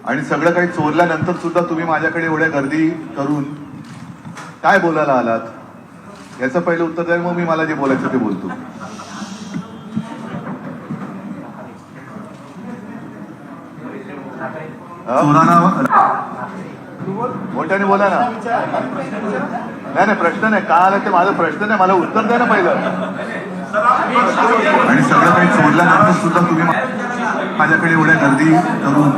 आणि सगळं काही चोरल्यानंतर सुद्धा तुम्ही माझ्याकडे एवढ्या गर्दी करून काय बोलायला आलात याचं पहिलं उत्तर द्या, मग मी मला जे बोलायचं ते बोलतो. मोठ्याने बोला ना. नाही प्रश्न नाही, का आलं ते माझा प्रश्न नाही, मला उत्तर द्या ना पहिलं. आणि सगळं काही चोरल्यानंतर सुद्धा तुम्ही माझ्याकडे एवढ्या गर्दी करून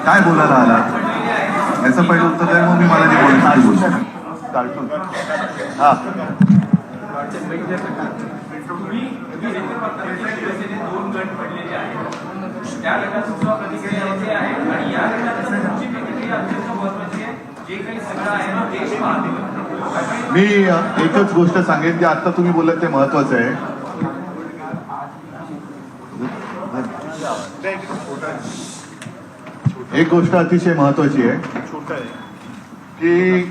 काय बोलायला आलात याचं पहिलं उत्तर द्या, मग मी मला जे बोलायचं ते बोलतो. कार्टून हा मी एकच गोष्ट सांगेन, जे आता तुम्ही बोलत ते महत्वाचं आहे. एक गोष्ट अतिशय महत्वाची आहे की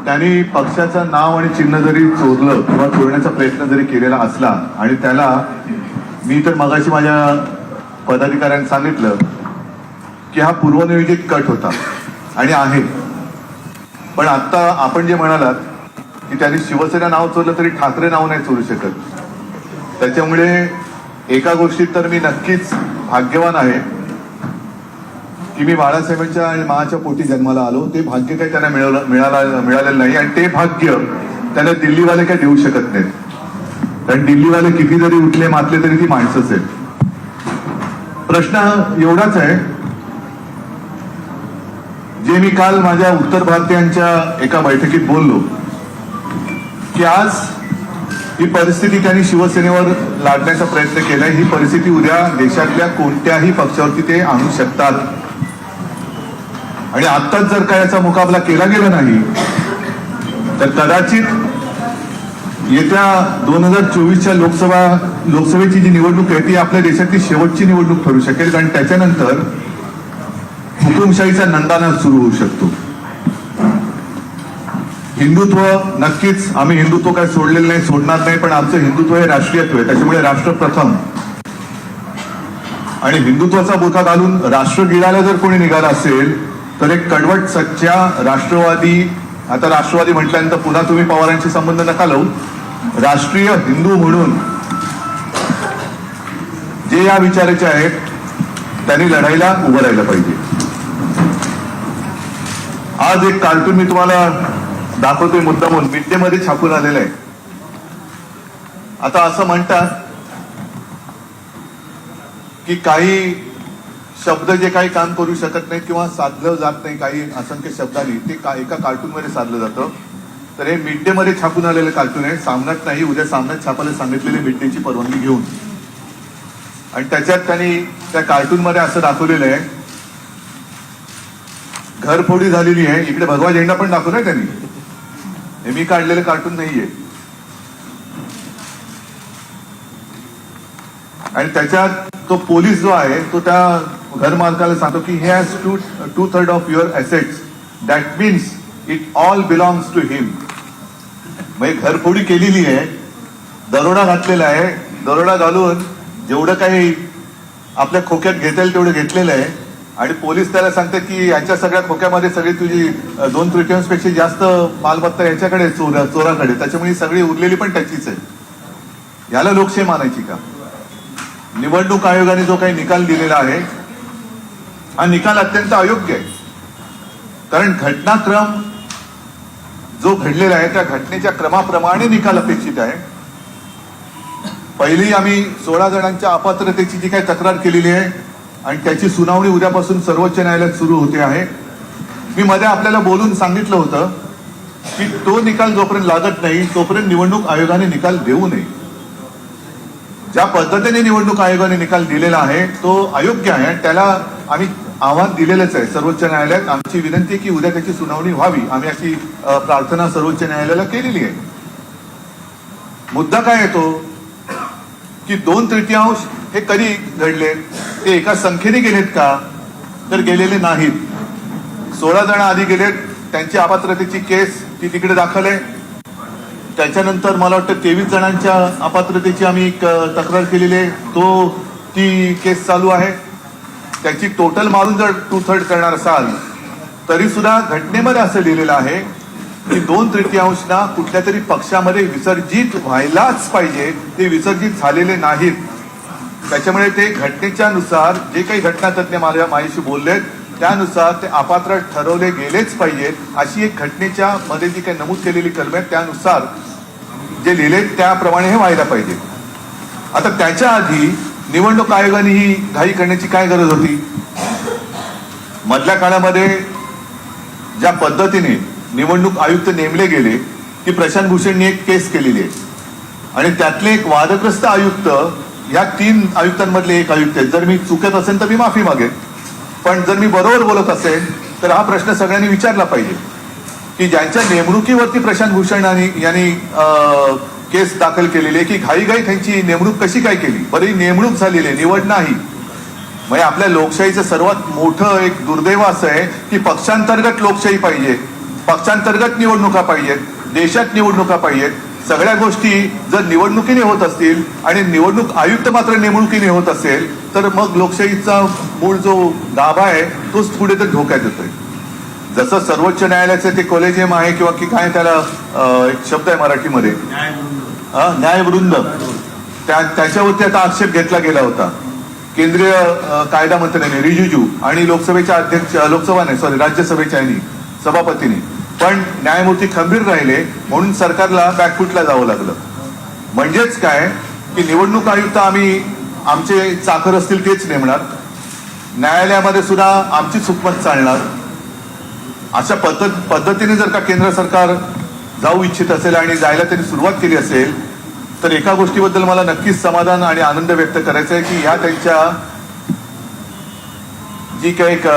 त्यांनी पक्षाचं नाव आणि चिन्ह जरी चोरलं किंवा चोरण्याचा प्रयत्न जरी केलेला असला आणि त्याला मी तर मगाशी माझ्या पदाधिकाऱ्यांनी सांगितलं की हा पूर्वनियोजित कट होता आणि आहे. पण आता आपण जे म्हणालात की त्यांनी शिवसेना नाव चोरलं तरी ठाकरे नाव नाही चोरू शकत. त्याच्यामुळे एका गोष्टीत तर मी नक्कीच भाग्यवान आहे की मी बाळासाहेबांच्या आणि माच्या पोटी जन्माला आलो. ते भाग्य काही त्यांना मिळालेलं नाही आणि ते भाग्य त्यांना दिल्लीवाले काही देऊ शकत नाहीत. कारण दिल्लीवाले किती जरी उठले मातले तरी ती माणसंच आहेत. प्रश्न एवढाच आहे, जे मी काल माझ्या उत्तर भारतीयांच्या एका बैठकीत बोललो की आज ही परिस्थिती त्यांनी शिवसेनेवर लादण्याचा प्रयत्न केलाय, ही परिस्थिती उद्या देशातल्या कोणत्याही पक्षावरती ते आणू शकतात. आणि आत्ताच जर का याचा मुकाबला केला गेला नाही तर कदाचित येत्या 2024च्या लोकसभेची जी निवडणूक आहे ती आपल्या देशातली शेवटची निवडणूक ठरू शकेल. कारण त्याच्यानंतर हुकुमशाहीचा नंदाना सुरू होऊ शकतो. हिंदुत्व नक्कीच, आम्ही हिंदुत्व काय सोडलेलं नाही, सोडणार नाही, पण आमचं हिंदुत्व हे राष्ट्रीयत्व आहे. त्याच्यामुळे राष्ट्र प्रथम. आणि हिंदुत्वाचा बोथा घालून राष्ट्र गिळायला जर कोणी निघाला असेल तर एक कडवट सच्च्या राष्ट्रवादी, आता राष्ट्रवादी म्हटल्यानंतर पुन्हा तुम्ही पवारांशी संबंध नका लावू, राष्ट्रीय हिंदू म्हणून जे या विचाराचे आहेत त्यांनी लढाईला उभं राहिलं पाहिजे. आज एक कार्टून मी तुम्हाला दाखवतोय मुद्दामून, मिड डे मध्ये छापून आलेलं आहे. आता असं म्हणतात की काही शब्द जे काही काम करू शकत नाही किंवा साधलं जात नाही, काही असंख्य शब्दांनी ते एका कार्टून मध्ये साधलं जातं. तर हे मिड डे मध्ये छापून आलेलं कार्टून आहे. सामन्यात नाही, उद्या सामन्यात छापायला सांगितलेले मिड डेची परवानगी घेऊन. आणि त्याच्यात त्यांनी त्या कार्टून मध्ये असं दाखवलेलं आहे, घरफोडी झालेली आहे. इकडे भगवा झेंडा पण दाखवलाय त्यांनी, हे मी काढलेलं कार्टून नाहीये. आणि त्याच्यात तो पोलीस जो आहे तो त्या घर मालकाला सांगतो की he has 2/3 of your assets, that means it all belongs to him. म्हणजे घरफोडी केलेली आहे, दरोडा घातलेला आहे, दरोडा घालून जेवढं काही आपल्या खोक्यात घेता येईल तेवढं घेतलेलं आहे. आणि पोलीस त्याला सांगते की याच्या सगळ्या खोक्यामध्ये सगळी तुझी 2/3 पेक्षा जास्त मालमत्ता याच्याकडे, चोराकडे, त्याच्यामुळे सगळी उरलेली पण त्याचीच आहे. याला लोकशाही मानायची का? निवडणूक आयोगाने जो काही निकाल दिलेला आहे हा निकाल अत्यंत अयोग्य आहे. कारण घटनाक्रम जो घडलेला आहे त्या घटनेच्या क्रमाप्रमाणे निकाल अपेक्षित आहे. पहिली आम्ही 16 जणांच्या अपात्रतेची जी काही तक्रार केलेली आहे आणि त्याची सुनावणी उद्यापासून सर्वोच्च न्यायालयात सुरू होते आहे. मी मध्ये आपल्याला बोलून सांगितलं होतं की तो निकाल जोपर्यंत लागत नाही तोपर्यंत निवडणूक आयोगाने निकाल देऊ नये. ज्या पद्धतीने निवडणूक आयोगाने निकाल दिलेला आहे तो अयोग्य आहे. त्याला आम्ही आव्हान दिलेलंच आहे सर्वोच्च न्यायालयात. आमची विनंती आहे की उद्या त्याची सुनावणी व्हावी. आम्ही अशी प्रार्थना सर्वोच्च न्यायालयाला केलेली आहे. मुद्दा काय येतो की 2/3 हे कधी घडले, ते एका संख्येने गेलेत का? तर गेलेले नाहीत. 16 जण आधी गेलेत, त्यांची अपात्रतेची केस ती तिकडे दाखल आहे. त्याच्यानंतर मला वाटतं 23 जणांच्या अपात्रतेची आम्ही एक तक्रार केलेली आहे. तो ती केस चालू आहे. त्याची टोटल मारून जर 2/3 करणार असाल तरी सुद्धा घटनेमध्ये असं लिहिलेलं आहे की 2/3 कुठल्या तरी पक्षामध्ये विसर्जित व्हायलाच पाहिजे. ते विसर्जित झालेले नाहीत. त्याच्यामुळे ते घटनेच्या नुसार जे काही घटनातज्ञ माझ्याशी बोललेत त्यानुसार ते अपात्र ठरवले गेलेच पाहिजेत. अशी एक घटनेच्या मध्ये जी काही नमूद केलेली कलमे आहेत त्यानुसार जे लिहिले त्याप्रमाणे हे व्हायला पाहिजे. आता त्याच्या आधी निवडणूक आयोगाने ही घाई करण्याची काय गरज होती? मधल्या काळामध्ये ज्या पद्धतीने निवडणूक आयुक्त नेमले गेले ती प्रशांत भूषणनी एक केस केलेली आहे आणि त्यातले एक वादग्रस्त आयुक्त या 3 आयुक्तांमधले एक आयुक्त आहेत. जर मी चुकत असेल तर मी माफी मागेन, पण जर मी बरोबर बोलत असेल तर हा प्रश्न सगळ्यांनी विचारला पाहिजे की ज्यांच्या नेमणुकीवरती प्रशांत भूषण यांनी केस दाखल केलेली आहे की घाईघाई त्यांची नेमणूक कशी काय केली. बरी नेमणूक झालेली आहे, निवड नाही. म्हणजे आपल्या लोकशाहीचं सर्वात मोठं एक दुर्दैव असं आहे की पक्षांतर्गत लोकशाही पाहिजे, पक्षांतर्गत निवडणुका पाहिजेत, देशात निवडणुका पाहिजेत. सगळ्या गोष्टी जर निवडणुकीने होत असतील आणि निवडणूक आयुक्त मात्र नेमणुकीने होत असेल तर मग लोकशाहीचा मूळ जो गाभा आहे तोच पुढे तर धोक्यात येतोय. जसं सर्वोच्च न्यायालयाचे ते कॉलेजियम आहे किंवा की काय त्याला एक शब्द आहे मराठीमध्ये न्यायवृंद, त्याच्यावरती आता आक्षेप घेतला गेला होता केंद्रीय कायदा मंत्र्यांनी रिजिजू आणि लोकसभेच्या अध्यक्ष राज्यसभेच्या सभापतींनी. पण न्यायमूर्ती खंबीर राहिले म्हणून सरकारला बॅकफुटला जावं लागलं. म्हणजेच काय की निवडणूक आयुक्त आम्ही आमचे चाकर असतील तेच नेमणार, न्यायालयामध्ये सुद्धा आमची चुकमत चालणार. अशा पद्धतीने जर का केंद्र सरकार जाऊ इच्छित असेल आणि जायला त्यांनी सुरुवात केली असेल तर एका गोष्टीबद्दल मला नक्कीच समाधान आणि आनंद व्यक्त करायचा आहे की ह्या त्यांच्या जी काही एक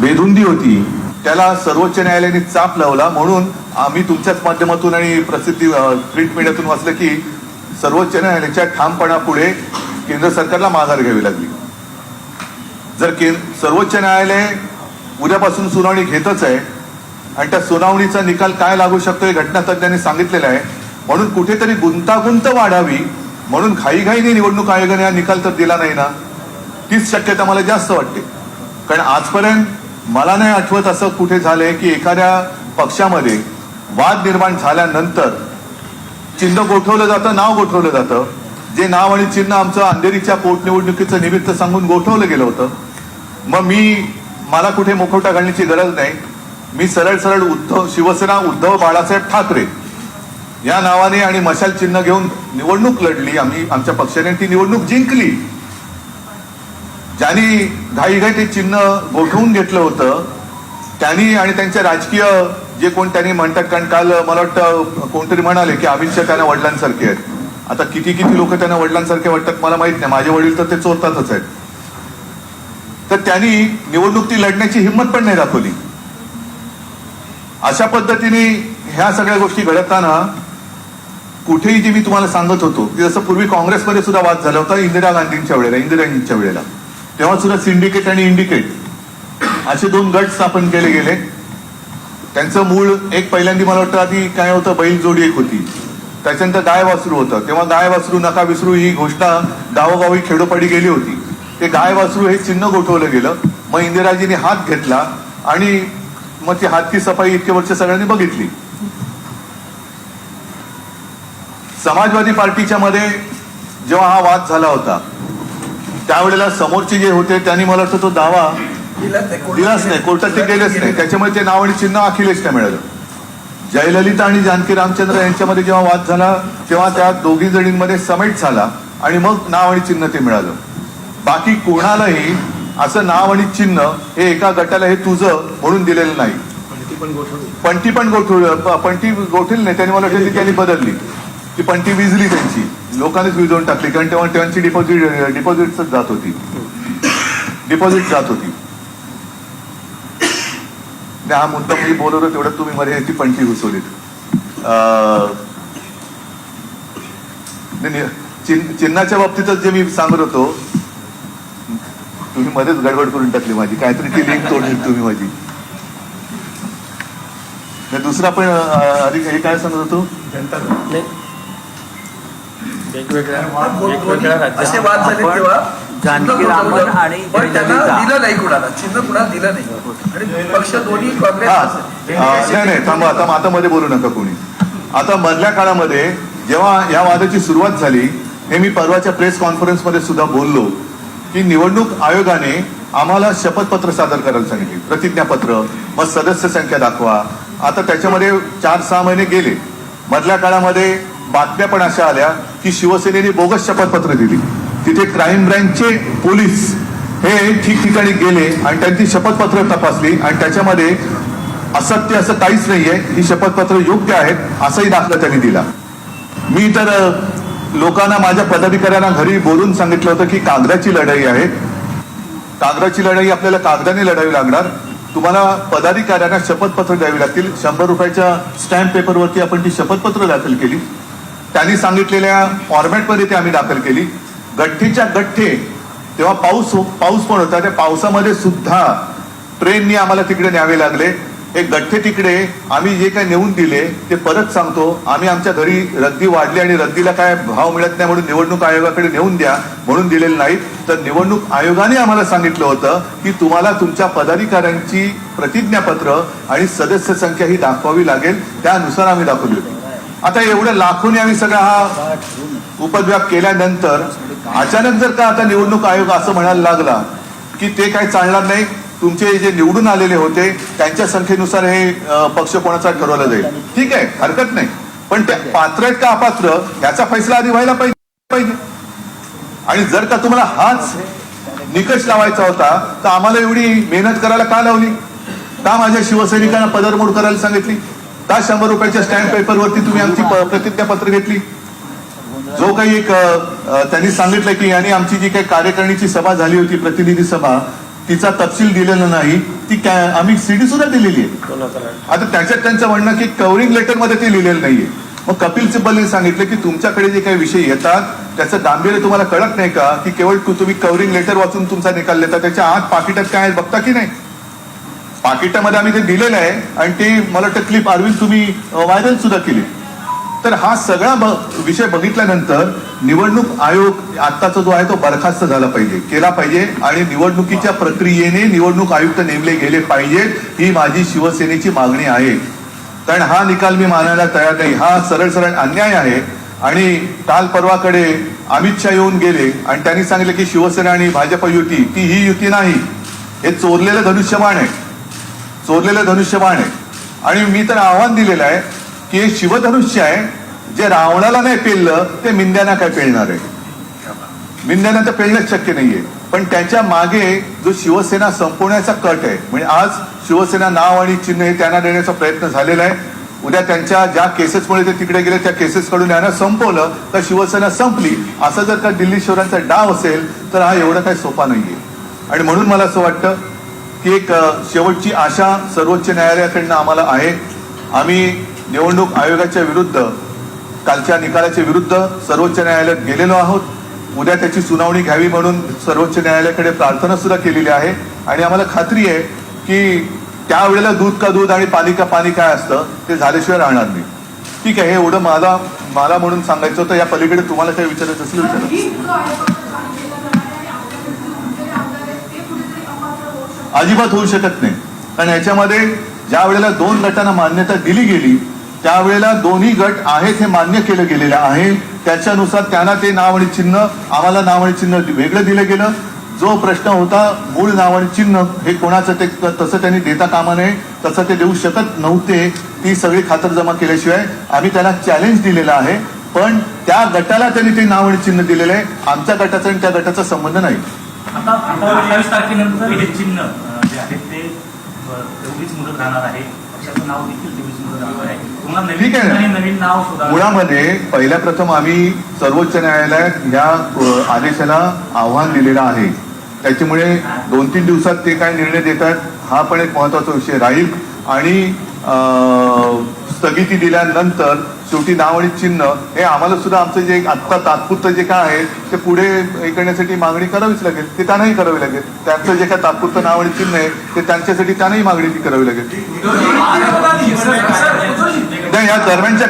बेधुंदी होती त्याला सर्वोच्च न्यायालयाने चाप लावला. म्हणून आम्ही तुमच्याच माध्यमातून आणि प्रसिद्धी प्रिंट मीडियातून वाचलं की सर्वोच्च न्यायालयाच्या ठामपणापुढे केंद्र सरकारला माघार घ्यावी लागली. जर सर्वोच्च न्यायालय उद्यापासून सुनावणी घेतच आहे आणि त्या सुनावणीचा निकाल काय लागू शकतो हे घटनातज्ञांनी सांगितलेलं आहे. म्हणून कुठेतरी गुंतागुंत वाढावी म्हणून घाईघाईने निवडणूक आयोगाने हा निकाल तर दिला नाही ना, तीच शक्यता मला जास्त वाटते. कारण आजपर्यंत मला नाही आठवत असं कुठे झालंय की एखाद्या पक्षामध्ये वाद निर्माण झाल्यानंतर चिन्ह गोठवलं जातं, नाव गोठवलं जातं. जे नाव आणि चिन्ह आमचं अंधेरीच्या पोटनिवडणुकीचं निमित्त सांगून गोठवलं गेलं होतं. मग मला कुठे मुखवटा घालण्याची गरज नाही. मी सरळ शिवसेना उद्धव बाळासाहेब ठाकरे या नावाने आणि मशाल चिन्ह घेऊन निवडणूक लढली. आम्ही आमच्या पक्षाने ती निवडणूक जिंकली. ज्यांनी घाईघाई ते चिन्ह गोठवून घेतलं होतं त्यांनी आणि त्यांच्या राजकीय जे कोण त्यांनी म्हणतात, कारण काल मला वाटतं कोणतरी म्हणाले की अमित शहा त्यांना वडिलांसारखे आहेत. आता किती लोक त्यांना वडिलांसारखे वाटतात मला माहित नाही, माझे वडील तर ते चोरतातच आहेत. तर त्यांनी निवडणूक ती लढण्याची हिंमत पण नाही दाखवली. अशा पद्धतीने ह्या सगळ्या गोष्टी घडताना कुठेही जे मी तुम्हाला सांगत होतो की जसं पूर्वी काँग्रेसमध्ये सुद्धा वाद झाला होता इंदिराजींच्या वेळेला, तेव्हा सुद्धा सिंडिकेट आणि इंडिकेट असे 2 गट स्थापन केले गेले. त्यांचं मूळ एक पहिल्यांदा मला वाटतं आधी काय होतं, बैलजोडी एक होती, त्याच्यानंतर गाय वासरू होतं. तेव्हा गाय वासरू नका विसरू ही घोषणा गावोगावी खेडोपाडी गेली होती. ते गाय वासरू हे चिन्ह गोठवलं गेलं. मग इंदिराजींनी हात घेतला आणि मग ती हातची सफाई इतके वर्ष सगळ्यांनी बघितली. समाजवादी पार्टीच्या मध्ये जेव्हा हा वाद झाला होता त्यावेळेला समोरचे जे होते त्यांनी मला वाटतं तो दावा दिलाच नाही, कोर्टात ते गेलेच नाही. त्याच्यामुळे ते नाव आणि चिन्ह अखिलेशला मिळालं. जयललिता आणि जानकी रामचंद्र यांच्यामध्ये जेव्हा वाद झाला तेव्हा त्या दोघी जणींमध्ये समेट झाला आणि मग नाव आणि चिन्ह ते मिळालं. बाकी कोणालाही असं नाव आणि चिन्ह हे एका गटाला हे तुझं म्हणून दिलेलं नाही. पंटी पण गोठवली नाही त्यांनी, मला वाटतं त्यांनी बदलली. ती पंटी विजली त्यांची, लोकांनीच विजवून टाकली. कारण तेव्हा त्यांची डिपॉझिट जात होती. हा मुद्दा मी बोलवलं तेवढं तुम्ही मध्ये ती पंटी घुसवलीत. चिन्हाच्या बाबतीतच जे मी सांगत होतो तुम्ही मध्येच गडबड करून टाकली माझी, काहीतरी ती लिंक तोडली तुम्ही माझी. दुसरा पण हे काय सांगत होतो, वेगवेगळ्या असे वाद झाले तेव्हा जानकी रामन आणि पण त्यांना जयललिता. दिलं नाही कुणाला, चिन्ह कुणाला दिलं नाही आणि पक्ष दोन्ही काँग्रेस नाही थांबा, आता मध्ये बोलू नका कोणी. आता मधल्या काळामध्ये जेव्हा या वादाची सुरुवात झाली, हे मी परवाच्या प्रेस कॉन्फरन्समध्ये सुद्धा बोललो की निवडणूक आयोगाने आम्हाला शपथपत्र सादर करायला सांगितले, प्रतिज्ञापत्र, मग सदस्य संख्या दाखवा. आता त्याच्यामध्ये 4-6 महिने गेले. मधल्या काळामध्ये बातम्या पण अशा आल्या की शिवसेनेने बोगस शपथपत्र दिली. तिथे क्राईम ब्रँचचे पोलीस हे ठिकठिकाणी गेले आणि त्यांची शपथपत्र तपासली आणि त्याच्यामध्ये असत्य असं काहीच नाहीये, ही शपथपत्र योग्य आहेत असाही दाखला त्यांनी दिला. मी तर लोकांना, माझ्या पदाधिकाऱ्यांना घरी बोलून सांगितलं होतं की कागदाची लढाई आहे, कागदाची लढाई आपल्याला कागदाने लढावी लागणार. तुम्हाला पदाधिकाऱ्यांना शपथपत्र द्यावी लागतील. 100 रुपयाच्या स्टॅम्प पेपरवरती आपण ती शपथपत्र दाखल केली. त्यांनी सांगितलेल्या फॉर्मॅटमध्ये ते आम्ही दाखल केली. गठ्ठेच्या गठ्ठे, तेव्हा पाऊस पण होता, त्या पावसामध्ये सुद्धा ट्रेननी आम्हाला तिकडे न्यावे लागले. हे गठ्ठे तिकडे आम्ही जे काही नेऊन दिले ते परत सांगतो, आम्ही आमच्या घरी रद्दी वाढली आणि रद्दीला काय भाव मिळत नाही म्हणून निवडणूक आयोगाकडे नेऊन द्या म्हणून दिलेलं नाही. तर निवडणूक आयोगाने आम्हाला सांगितलं होतं की तुम्हाला तुमच्या पदाधिकाऱ्यांची प्रतिज्ञापत्र आणि सदस्य संख्या ही दाखवावी लागेल, त्यानुसार आम्ही दाखवली होती. आता एवढ्या लाखोनी आम्ही सगळा हा उपद्व्याप केल्यानंतर अचानक जर का आता निवडणूक आयोग असं म्हणायला लागला की ते काय चालणार नाही, तुमचे जे निवडून आलेले होते त्यांच्या संख्येनुसार हे पक्ष कोणाचा ठरवला जाईल, ठीक आहे, हरकत नाही, पण ते पात्र आहेत का अपात्र याचा फैसला आधी व्हायला पाहिजे. आणि जर का तुम्हाला हाच निकष लावायचा होता तर आम्हाला एवढी मेहनत करायला का लावली, का माझ्या शिवसैनिकांना पदरमोड करायला सांगितली, का 100 रुपयाच्या स्टॅम्प पेपरवरती तुम्ही आमची प्रतिज्ञापत्र घेतली. जो काही एक त्यांनी सांगितलं की यांनी आमची जी काही कार्यकारिणीची सभा झाली होती, प्रतिनिधी सभा, तिचा तपशील दिलेला नाही, ती आम्ही सीडी सुद्धा दिलेली आहे. आता त्याच्यात त्यांचं म्हणणं की कव्हरिंग लेटर मध्ये ते लिहिलेलं नाहीये. मग कपिल सिब्बलने सांगितलं की तुमच्याकडे जे काही विषय येतात त्याचं गांभीर्य तुम्हाला कळत नाही का, की केवळ तुम्ही कव्हरिंग लेटर वाचून तुमचा निकाल देता, त्याच्या आत पाकिटात काय आहे बघता की नाही. पाकिटामध्ये आम्ही ते दिलेलं आहे आणि ते मला वाटतं क्लिप अरविंद तुम्ही व्हायरल सुद्धा केली. तर हा सगळा विषय बघितल्यानंतर निवडणूक आयोग आत्ताचा जो आहे तो बरखास्त झाला पाहिजे, केला पाहिजे आणि निवडणुकीच्या प्रक्रियेने निवडणूक आयुक्त नेमले गेले पाहिजेत, ही माझी शिवसेनेची मागणी आहे. कारण हा निकाल मी मानायला तयार नाही, हा सरळ अन्याय आहे. आणि काल परवाकडे अमित शहा येऊन गेले आणि त्यांनी सांगितलं की शिवसेना आणि भाजप युती, ती ही युती नाही, हे चोरलेलं धनुष्यबाण आहे, चोरलेलं धनुष्यबाण आहे. आणि मी तर आव्हान दिलेलं आहे की हे शिवधनुष्य आहे, जे रावणाला नाही पेललं ते मिंद्यांना काय पेलणार आहे. मिंद्यांना तर पेलणंच शक्य नाहीये. पण त्याच्या मागे जो शिवसेना संपवण्याचा कट आहे, म्हणजे आज शिवसेना नाव आणि चिन्ह हे त्यांना देण्याचा प्रयत्न झालेला आहे. उद्या त्यांच्या ज्या केसेसमुळे ते तिकडे गेले त्या केसेसकडून यांना संपवलं तर शिवसेना संपली, असं जर का दिल्ली शहरांचा डाव असेल तर हा एवढं काही सोपा नाहीये. आणि म्हणून मला असं वाटतं की एक शेवटची आशा सर्वोच्च न्यायालयाकडनं आम्हाला आहे. आम्ही निवडणूक आयोगाच्या विरुद्ध, कालच्या निकालाच्या विरुद्ध सर्वोच्च न्यायालयात गेलेलो आहोत. उद्या त्याची सुनावणी घ्यावी म्हणून सर्वोच्च न्यायालयाकडे प्रार्थना सुद्धा केलेली आहे. आणि आम्हाला खात्री आहे की त्यावेळेला दूध का दूध आणि पाणी का पाणी काय असतं ते झाल्याशिवाय राहणार नाही. ठीक आहे, हे एवढं मला म्हणून सांगायचं होतं. या पलीकडे तुम्हाला काही विचारायचं असेल विचारा. अजिबात होऊ शकत नाही. कारण याच्यामध्ये ज्या वेळेला 2 गटांना मान्यता दिली गेली त्यावेळेला दोन्ही गट आहेत हे मान्य केलं गेलेलं आहे. त्याच्यानुसार त्यांना ते नाव आणि चिन्ह, आम्हाला नाव आणि चिन्ह वेगळं दिलं गेलं. जो प्रश्न होता मूळ नाव आणि चिन्ह हे कोणाचं, ते तसं त्यांनी देता कामा नये, तसं ते देऊ शकत नव्हते. ती सगळी खातरजमा केल्याशिवाय आम्ही त्यांना चॅलेंज दिलेलं आहे. पण त्या गटाला त्यांनी ते नाव आणि चिन्ह दिलेलं आहे, आमच्या गटाचा आणि त्या गटाचा संबंध नाही. आता 28 तारखेनंतर हे चिन्ह जे आहे ते तेवढीच मुदत राहणार आहे, पक्षाचं नाव देखील तेवढीच मुदत राहणार आहे. तुम्हाला ठीक आहे नवीन नवीन नाव सुद्धा मुळामध्ये पहिल्या प्रथम आम्ही सर्वोच्च न्यायालयात या आदेशाला आव्हान दिलेलं आहे. त्याच्यामुळे 2-3 दिवसात ते काय निर्णय देतात हा पण एक महत्वाचा विषय राहील. आणि स्थगिती दिल्यानंतर शेवटी नाव आणि चिन्ह हे आम्हाला सुद्धा आमचं जे आत्ता तात्पुरतं जे काय आहे ते पुढे हे करण्यासाठी मागणी करावीच लागेल, ते त्यांनाही करावी लागेल. त्यांचं जे काय तात्पुरतं नाव आणि चिन्ह आहे ते त्यांच्यासाठी त्यांनाही मागणी ती करावी लागेल. या दरम्यानच्या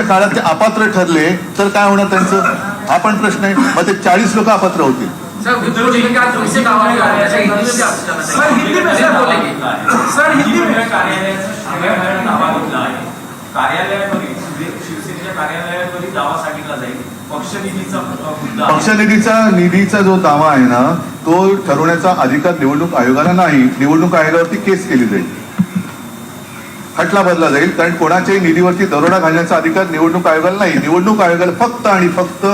काळात ते अपात्र ठरले तर काय होणार त्यांचं, हा पण प्रश्न आहे. मग ते 40 लोक अपात्र होतील. सर विप्रो जी का कैसे दावा किया है? अच्छा, हिंदी में भी आप जानना सर चाहिए. हिंदी में फिर बोलेंगे. सर हिंदी में कार्यालयाचा दावा घेतला आहे. कार्यालयावरील शिवसेनेच्या कार्यालयावरील दावा सांगितला जाईल. पक्षनिधीचा मुद्दा निधीचा जो दावा आहे ना, तो ठरवण्याचा अधिकार निवडणूक आयोगाला नाही. निवडणूक आयोगावरती केस केली जाईल, खटला भरला जाईल. कारण कोणाच्याही निधीवरती दरोडा घालण्याचा अधिकार निवडणूक आयोगाला नाही. निवडणूक आयोगाला फक्त आणि फक्त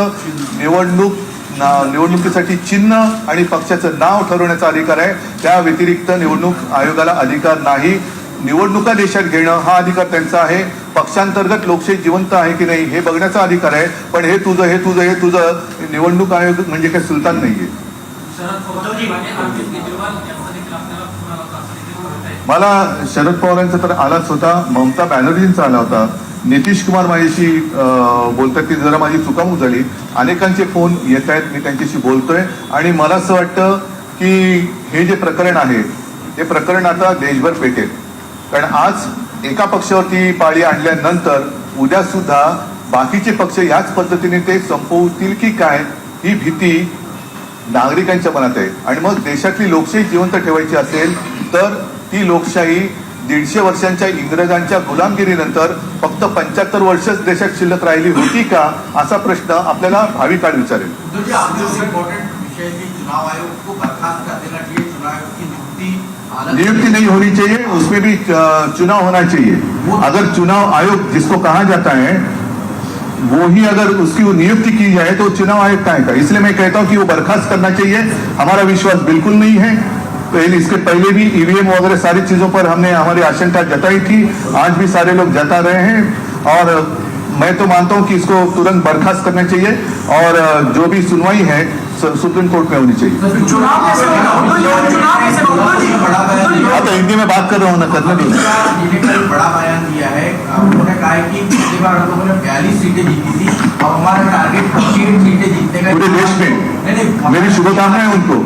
निवडणुकीसाठी चिन्ह आणि पक्षाचं नाव ठरवण्याचा अधिकार आहे. त्या व्यतिरिक्त निवडणूक आयोगाला अधिकार नाही. निवडणुका देशात घेणं हा अधिकार त्यांचा आहे. पक्षांतर्गत लोकशाही जिवंत आहे की नाही हे बघण्याचा अधिकार आहे. पण हे तुझं निवडणूक आयोग म्हणजे काही सुलतान नाहीये. मला शरद पवारांचा तर आलाच होता, ममता बॅनर्जींचा आला होता, नितीश कुमार माझ्याशी बोलतात की जरा माझी चुकामुक झाली. अनेकांचे फोन येत आहेत, मी त्यांच्याशी बोलतोय. आणि मला असं वाटतं की हे जे प्रकरण आहे ते प्रकरण आता देशभर पेटेल. कारण आज एका पक्षावरती पाळी आणल्यानंतर उद्या सुद्धा बाकीचे पक्ष याच पद्धतीने ते संपवतील की काय ही भीती नागरिकांच्या मनात आहे. आणि मग देशातली लोकशाही जिवंत ठेवायची असेल तर ती लोकशाही 150 वर्षांच्या इंग्रजांच्या गुलामगिरीनंतर फक्त 75 वर्षच देशात शिल्लक राहिली होती का, असा प्रश्न आपल्याला भावी काळ विचारेल. चुनाव आयोग को बर्खास्त कर देना चाहिए. चुनाव आयोग की नियुक्ति नहीं होनी चाहिए, उसमें भी चुनाव होना चाहिए. अगर चुनाव आयोग जिसको कहा जाता है वो ही अगर उसकी नियुक्ति की जाए तो चुनाव आयोग का है. इसलिए मैं कहता हूं कि वो बर्खास्त करना चाहिए. हमारा विश्वास बिल्कुल नहीं है. पहले इसके पहले भी ईवीएम वगैरह सारी चीजों पर हमने हमारी आशंका जताई थी. आज भी सारे लोग जता रहे हैं और मैं तो मानता हूं कि इसको तुरंत बर्खास्त करना चाहिए और जो भी सुनवाई है सुप्रीम कोर्ट में होनी चाहिए. हाँ तो हिंदी में बात कर रहा हूँ ना, करने दो. बड़ा बयान दिया है. उन्होंने कहा है कि पिछली बार हम लोगों ने 42 सीटें जीती थी और हमारा टारगेट 48 सीटें जीतने का. पूरे देश में मेरी शुभकामनाएं उनको.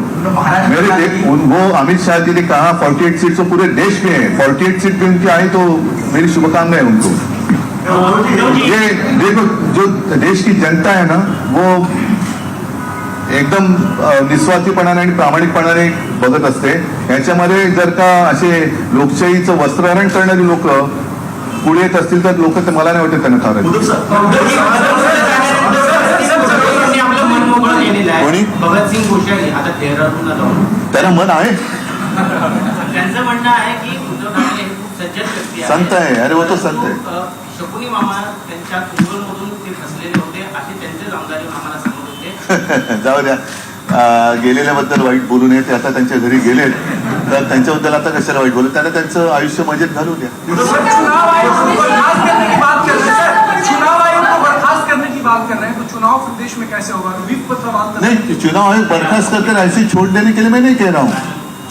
वो अमित शाह जी ने कहा 48 सीट तो पूरे देश में है. 48 सीट भी उनकी आई तो मेरी शुभकामनाएं उनको. ये देखो जो देश की जनता है ना वो एकदम निस्वार्थीपणाने आणि प्रामाणिकपणाने बघत असते. याच्यामध्ये जर का असे लोकशाहीचं वस्त्रहरण करणारी लोक पुढे येत असतील तर लोक ते मला नाही वाटत त्यांना थांबेल. कोणी भगतसिंग कोश्यारी आता देहरादूनला जाऊन त्याला मन आहे, त्यांचं म्हणणं आहे की उद्धव ठाकरे सज्जन व्यक्ती संत आहे. अरे वो तो संत आहे. शकुनी मामा त्यांच्या कुंभलमधून ते फसलेले होते असे त्यांचे आमदार आम्हाला सांगत होते. जाऊ द्या, गेलेल्याबद्दल वाईट बोलू नये. ते आता त्यांच्या घरी गेलेत तर त्यांच्याबद्दल आता कशाला वाईट बोलू. त्यांना त्यांचं आयुष्य मजेत घालू द्या. चुनाव आयोग को बर्खास्त करने की बात कर रहे हैं. चुनाव आयोग को बर्खास्त करने की बात कर रहे हैं तो चुनाव प्रदेश में कैसे होगा? व्हिप पत्र नहीं, चुनाव आयोग बर्खास्त करके ऐसे छोड़ देने के लिए मैं नहीं कह रहा हूँ.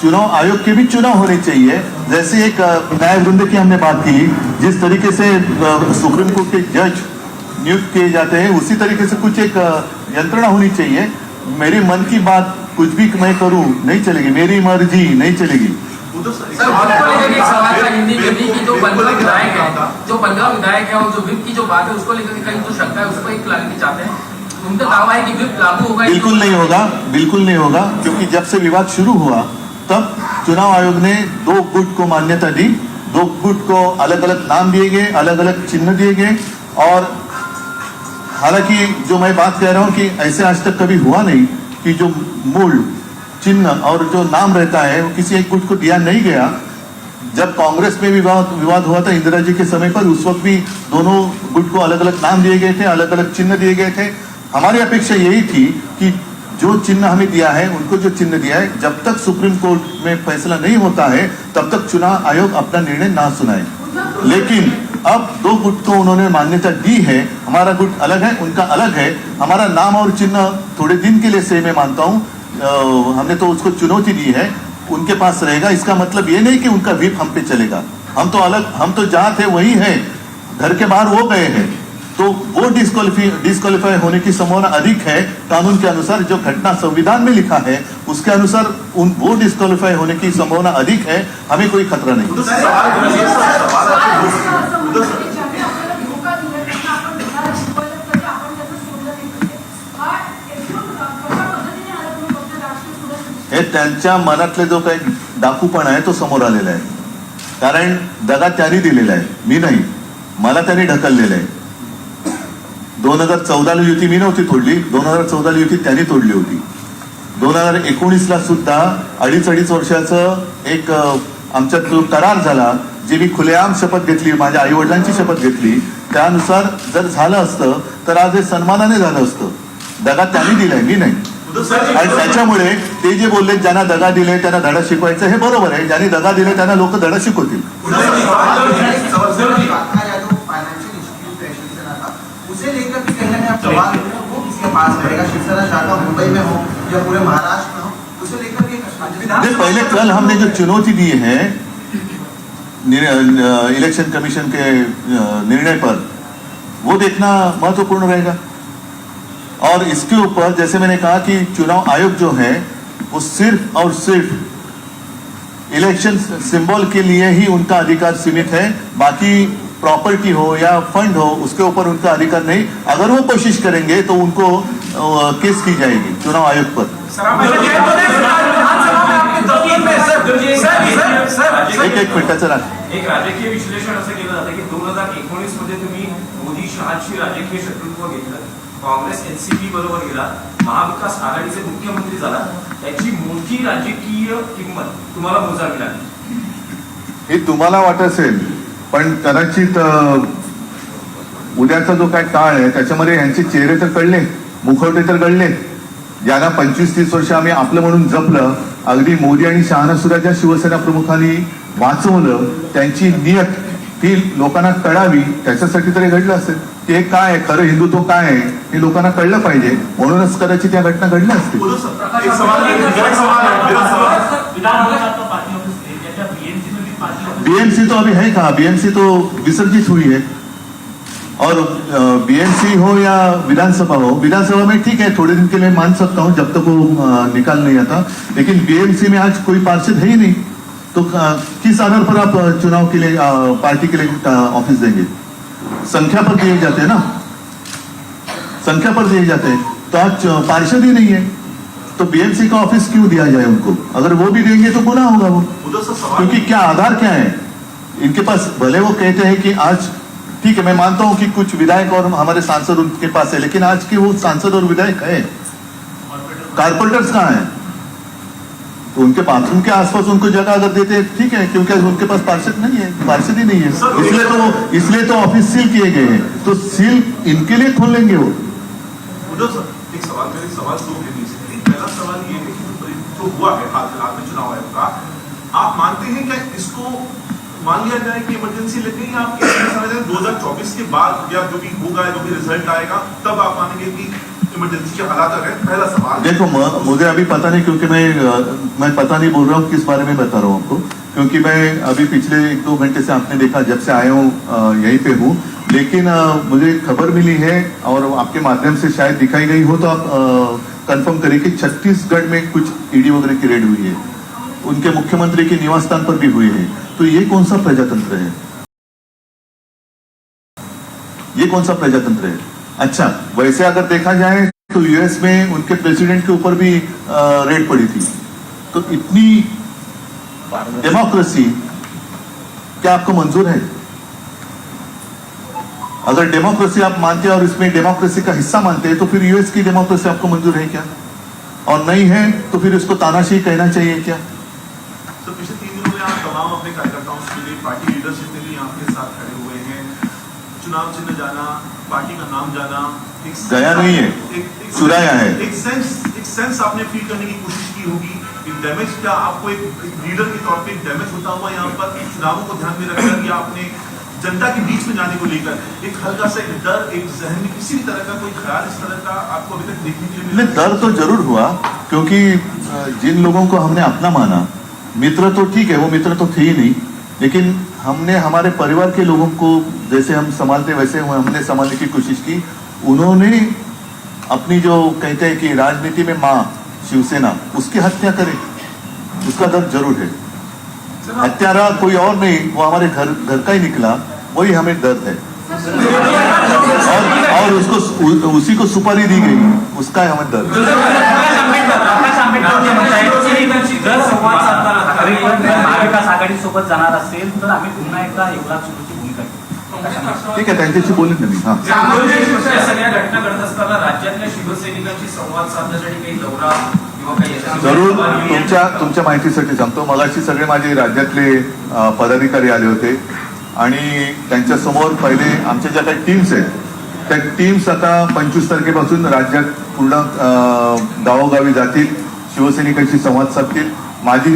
चुनाव आयोग के भी चुनाव होने चाहिए. जैसे एक न्यायवृंद की हमने बात की, जिस तरीके से सुप्रीम कोर्ट के जज नियुक्त किए जाते हैं उसी तरीके से कुछ एक यंत्रणा होनी चाहिए. मेरे मन की बात कुछ भी मैं करूं नहीं चलेगी, मेरी मर्जी नहीं चलेगी. सर आपको लेकर एक सवाल था हिंदी में भी कि जो बलगाव विधायक है और जो विप की जो बात है उसको लेकर कहीं जो शंका है उसको एक क्लैरिटी चाहते हैं. उनका दावा है कि विप लागू होगा. बिल्कुल नहीं होगा, बिल्कुल नहीं होगा. क्योंकि जब से विवाद शुरू हुआ तब चुनाव आयोग ने 2 गुट को मान्यता दी. 2 गुट को अलग अलग नाम दिए गए, अलग अलग चिन्ह दिए गए. और हालांकि जो मैं बात कह रहा हूं कि ऐसे आज तक कभी हुआ नहीं कि जो मूल चिन्ह और जो नाम रहता है वो किसी एक गुट को दिया नहीं गया. जब कांग्रेस में विवाद हुआ था इंदिरा जी के समय पर, उस वक्त भी दोनों गुट को अलग अलग नाम दिए गए थे, अलग अलग चिन्ह दिए गए थे. हमारी अपेक्षा यही थी कि जो चिन्ह हमें दिया है उनको जो चिन्ह दिया है जब तक सुप्रीम कोर्ट में फैसला नहीं होता है तब तक चुनाव आयोग अपना निर्णय ना सुनाए. लेकिन अब 2 गुट को उन्होंने मान्यता दी है. हमारा गुट अलग है, उनका अलग है. हमारा नाम और चिन्ह थोड़े दिन के लिए सेम है मानता हूं. हमने तो उसको चुनौती दी है, उनके पास रहेगा. इसका मतलब ये नहीं कि उनका व्हिप हम पे चलेगा. हम तो अलग, हम तो जहां थे वही है. घर के बाहर वो गए हैं तो वो डिस्क्वालीफाई होने की संभावना अधिक है. कानून के अनुसार जो घटना संविधान में लिखा है उसके अनुसार वो डिस्क्वालीफाई होने की संभावना अधिक है. हमें कोई खतरा नहीं. हे त्यांच्या मनातले जो काही डाकूपणा आहे तो समोर आलेला आहे. कारण दगा त्यांनी दिलेला आहे, मी नाही. मला त्यांनी ढकललेलं आहे. 2014ला युती मी नव्हती तोडली, 2014ला युती त्यांनी तोडली होती. 2019ला सुद्धा अडीच वर्षाचं एक आमच्यात जो करार झाला, जे मी खुलेआम शपथ घेतली, माझ्या आई वडिलांची शपथ घेतली, त्यानुसार जर झालं असतं तर आज हे सन्मानाने झालं असतं. दगा त्यांनी दिलाय, मी नाही. आणि त्याच्यामुळे ते जे बोलले ज्यांना दगा दिले त्यांना धडा शिकवायचं, हे बरोबर आहे. ज्यांनी दगा दिले त्यांना लोक धडा शिकवतील. उसे लेकर के कहीं ना कहीं आप सवाल वो किसके पास रहेगा? शिवसेना शाखा मुंबई में हो या पूरे महाराष्ट्र में हो, उसे लेकर के पहले कल हमने जो चुनौती दी है इलेक्शन कमीशन के निर्णय पर, वो देखना महत्वपूर्ण रहेगा. और इसके ऊपर जैसे मैंने कहा कि चुनाव आयोग जो है वो सिर्फ और सिर्फ इलेक्शन सिंबल के लिए ही उनका अधिकार सीमित है. बाकी प्रॉपर्टी हो या फंड हो उसके ऊपर उनका अधिकार नहीं. अगर वो कोशिश करेंगे तो उनको केस की जाएगी चुनाव आयोग पर. एक मिनिटाचं राख. एक राजकीय विश्लेषण असं केलं जातं की 2019 मध्ये तुम्ही मोदी शहाशी राजकीय शत्रुत्व घेतलं, काँग्रेस एनसीपी बरोबर गेला, महाविकास आघाडीचे मुख्यमंत्री झाला, त्याची मोठी राजकीय किंमत तुम्हाला मोजावी लागली. हे तुम्हाला वाटत असेल, पण कदाचित उद्याचा जो काय काळ आहे त्याच्यामध्ये यांचे चेहरे तर कळले, मुखवटे तर कळले. ज्यांना 25-30 वर्ष आम्ही आपलं म्हणून जपलं, अगदी मोदी आणि शहाना सुद्धा ज्या शिवसेना प्रमुखांनी वाचवलं, त्यांची नियत ही लोकांना कळावी, त्याच्यासाठी तरी घडलं असेल. ते काय आहे, खरं हिंदुत्व काय आहे हे लोकांना कळलं पाहिजे, म्हणूनच कदाचित त्या घटना घडल्या असतील. बीएमसी तो अभी है कहाँ? बीएमसी तो विसर्जित हुई है. और बीएमसी हो या विधानसभा हो, विधानसभा में ठीक है थोड़े दिन के लिए मान सकता हूँ जब तक वो निकाल नहीं आता, लेकिन बीएमसी में आज कोई पार्षद है ही नहीं. तो किस आधार पर आप चुनाव के लिए पार्टी के लिए ऑफिस देंगे? संख्या पर दिए जाते हैं ना, संख्या पर दिए जाते हैं. तो आज पार्षद ही नहीं है तो बीएमसी का ऑफिस क्यों दिया जाए उनको? अगर वो भी देंगे तो गुनाह होगा वो. क्योंकि क्या आधार क्या है इनके पास? भले वो कहते हैं कि आज ठीक है, मैं मानता हूं कि कुछ विधायक और हमारे सांसद उनके पास है, लेकिन आज के वो सांसद और विधायक है, कारपोरेटर्स कहाँ हैं? तो उनके बाथरूम के आसपास उनको जगह अगर देते हैं ठीक है, क्योंकि उनके पास पार्षद नहीं है, पार्षद ही नहीं है, इसलिए तो ऑफिस सील किए गए हैं. तो सील इनके लिए खोल लेंगे वो. एक सवाल मेरे सवाल दो के बीच में. पहला सवाल ये है कि जो हुआ है हाल फिलहाल में चुनाव आयोग का, आप मानते हैं क्या इसको मान लिया जाए कि इमरजेंसी लग गई? आप 2024 के बाद या जो भी होगा, जो भी रिजल्ट आएगा, तब आप मानेंगे कि इमरजेंसी के हालात आ गए? पहला सवाल. देखो मुझे अभी पता नहीं, क्योंकि मैं पता नहीं बोल रहा हूँ किस बारे में बता रहा हूँ आपको, क्योंकि मैं अभी पिछले 1-2 घंटे से आपने देखा जब से आया हूँ यहीं पे हूँ. लेकिन मुझे खबर मिली है और आपके माध्यम से शायद दिखाई गई हो, तो आप कंफर्म करिए कि छत्तीसगढ़ में कुछ ईडी वगैरह की रेड हुई है, उनके मुख्यमंत्री के निवास स्थान पर भी हुई है. तो ये कौन सा प्रजातंत्र है? ये कौन सा प्रजातंत्र है? अच्छा, वैसे अगर देखा जाए तो यूएस में उनके प्रेसिडेंट के ऊपर भी रेड पड़ी थी. तो इतनी डेमोक्रेसी क्या आपको मंजूर है? अगर डेमोक्रेसी आप मानते हैं और इसमें डेमोक्रेसी का हिस्सा मानते हैं तो फिर यूएस की डेमोक्रेसी आपको मंजूर है क्या? और नहीं है तो फिर इसको तानाशाही कहना चाहिए क्या? तो पिछले 3 दिनों में आप तमाम अपने कार्यकर्ताओं के लिए, पार्टी लीडरशिप के लिए आपके साथ खड़े हुए हैं. चुनाव चिन्ह जाना, पार्टी का नाम जाना, गया नहीं है, चुराया है. एक सेंस आपने फील करने की कोशिश की होगी. डैमेज क्या आपको एक लीडर के तौर पे डैमेज होता हुआ यहाँ पर चुनावों को ध्यान में रखकर या अपने जनता के बीच में जाने को लेकर एक हल्का सा एक डर, एक जहन में किसी भी तरह का कोई ख्याल इस तरह का आपको अभी तक देखने के लिए नहीं? डर तो जरूर हुआ, क्योंकि जिन लोगों को हमने अपना माना, मित्र तो ठीक है, वो मित्र तो थे ही नहीं, लेकिन हमने हमारे परिवार के लोगों को जैसे हम संभालते वैसे हमने संभालने की कोशिश की. उन्होंने अपनी जो कहते हैं कि राजनीति में मां शिवसेना, उसकी हत्या करे, उसका दर्द जरूर है. हत्यारा कोई और नहीं, वो हमारे घर का ही निकला, वही हमें दर्द है. और उसको उसी को सुपारी दी गई, उसका हमें दर्द. सोबत जाणार असेल तर आम्ही पुन्हा एकदा एकनाथ शिंदेची भूमिका घेऊ. ठीक आहे, त्यांच्याशी बोलून ना मी. हां, या सगळ्या घटना घडत असताना राज्यातल्या शिवसैनिकांशी संवाद साधण्यासाठी काही दौरा किंवा काही यशस्वी जरूर सभा नियोजन- तुमच्या माहितीसाठी सांगतो. मगाशी सगळे माझे राज्यातले पदाधिकारी आले होते आणि त्यांच्यासमोर पहिले आमच्या ज्या काही टीम्स आहेत त्या टीम्स आता 25 तारखेपासून राज्यात पूर्ण गावोगावी जातील, शिवसैनिकांशी संवाद साधतील.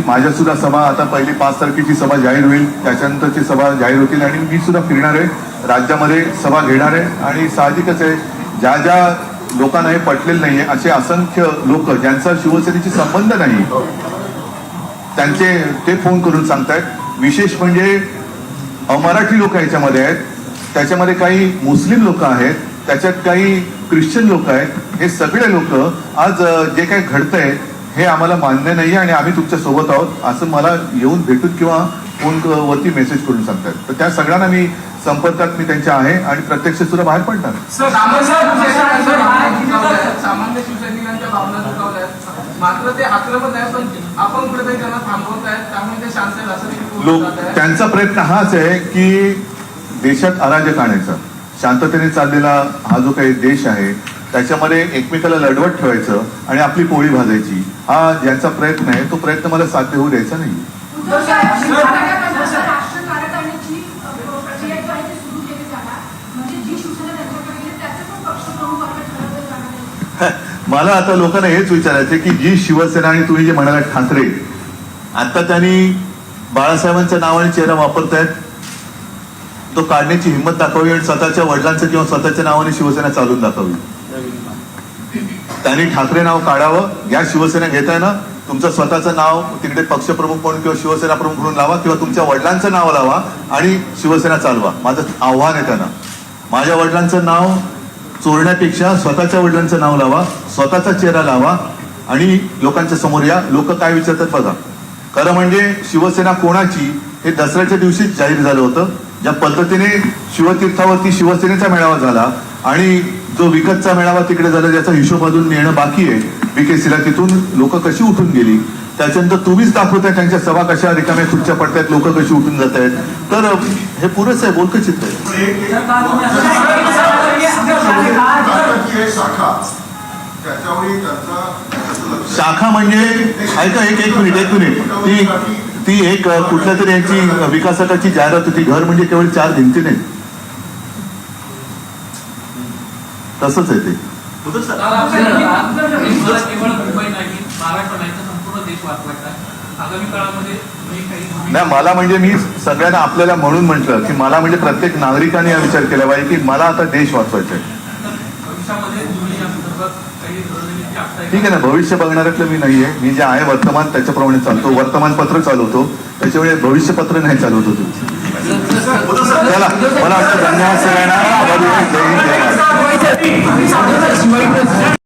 माझ्या सुद्धा सभा आता पहिली 5 तारखेची सभा जाहीर होईल, त्याच्यानंतरची सभा जाहीर होतील आणि मी सुद्धा फिरणार आहे, राज्यामध्ये सभा घेणार आहे. आणि साहजिकच आहे, ज्या ज्या लोकांना हे पटलेलं नाहीये असे असंख्य लोक ज्यांचा शिवसेनेशी संबंध नाही त्यांचे ते फोन करून सांगतायत. विशेष म्हणजे अमराठी लोक याच्यामध्ये आहेत, त्याच्यामध्ये काही मुस्लिम लोक आहेत, त्याच्यात काही ख्रिश्चन लोक आहेत. हे सगळे लोक आज जे काही घडतंय हे आम्हाला मान्य नाही आणि आम्ही तुमच्या सोबत आहोत असं मला येऊन भेटून किंवा फोनवरती मेसेज करून सांगतात. तर त्या सगळ्यांना मी संपर्कात मी त्यांच्या आहे आणि प्रत्यक्ष सुद्धा बाहेर पडणार. सामान्य शिवसैनिकांच्या भावना दुखावल्यात, मात्र ते आक्रमक आहे, पण आपण कुठेतरी त्यांना थांबवत आहेत, त्यामुळे ते शांत आहेत असं देखील बोललं जात आहे. त्यांचा प्रयत्न हाच आहे की देशात अराजक आणायचा, शांततेने चाललेला हा जो काही देश आहे त्याच्यामध्ये एकमेकाला लढवत ठेवायचं आणि आपली पोळी भाजायची, हा ज्यांचा प्रयत्न आहे तो प्रयत्न मला साध्य होऊ द्यायचा नाही. मला आता लोकांना हेच विचारायचं की जी शिवसेना आणि तुम्ही जे म्हणाला ठाकरे, आता त्यांनी बाळासाहेबांच्या नावाने चेहरा वापरतायत, तो काढण्याची हिंमत दाखवावी आणि स्वतःच्या वडिलांचं किंवा स्वतःच्या नावाने शिवसेना चालून दाखवावी. त्यांनी ठाकरे नाव काढावं. या शिवसेना घेताय ना, तुमचं स्वतःचं नाव तिकडे पक्षप्रमुख म्हणून किंवा शिवसेना प्रमुख म्हणून लावा किंवा तुमच्या वडिलांचं नाव लावा आणि शिवसेना चालवा. माझं आव्हान आहे त्यांना. माझ्या वडिलांचं नाव चोरण्यापेक्षा स्वतःच्या वडिलांचं नाव लावा, स्वतःचा चेहरा लावा आणि लोकांच्या समोर या. लोक काय विचारतात बघा. खरं म्हणजे शिवसेना कोणाची हे दसऱ्याच्या दिवशीच जाहीर झालं होतं. ज्या पद्धतीने शिवतीर्थावरती शिवसेनेचा मेळावा झाला आणि जो विकतचा मेळावा तिकडे झाला ज्याचा हिशोब अजून नेणं बाकी आहे बीकेसीला, तिथून लोक कशी उठून गेली, त्याच्यानंतर तुम्हीच दाखवताय त्यांच्या सभा कशा रिकाम्या खुर्च्या पडतायत, लोक कशी उठून जात आहेत. तर हे पुरेच आहे, बोलकं चित्र आहे. शाखा म्हणजे ऐका, एक मिनिट ती एक कुठल्या तरी यांची विकासकाची जाहिरात होती. घर म्हणजे केवळ 4 भिंती नाही, तसंच आहे ते. केवळ मुंबई नाही, महाराष्ट्र नाही तर संपूर्ण देश वाचवायचा आहे. आगामी काळामध्ये नाही, मला म्हणजे मी सगळ्यांना आपल्याला म्हणून म्हटलं की मला म्हणजे प्रत्येक नागरिकाने हा विचार केला पाहिजे की मला आता देश वाचवायचा आहे. भविष्यामध्ये तुम्ही या संदर्भात काही रणनीती आखताय? ठीक आहे ना, भविष्य बघणाऱ्यातलं मी नाहीये. मी जे आहे वर्तमान त्याच्याप्रमाणे चालतो, वर्तमानपत्र चालवतो, त्याच्यामुळे भविष्यपत्र नाही चालवत होतो. चला, मला वाटतं धन्यवाद सगळ्यांना.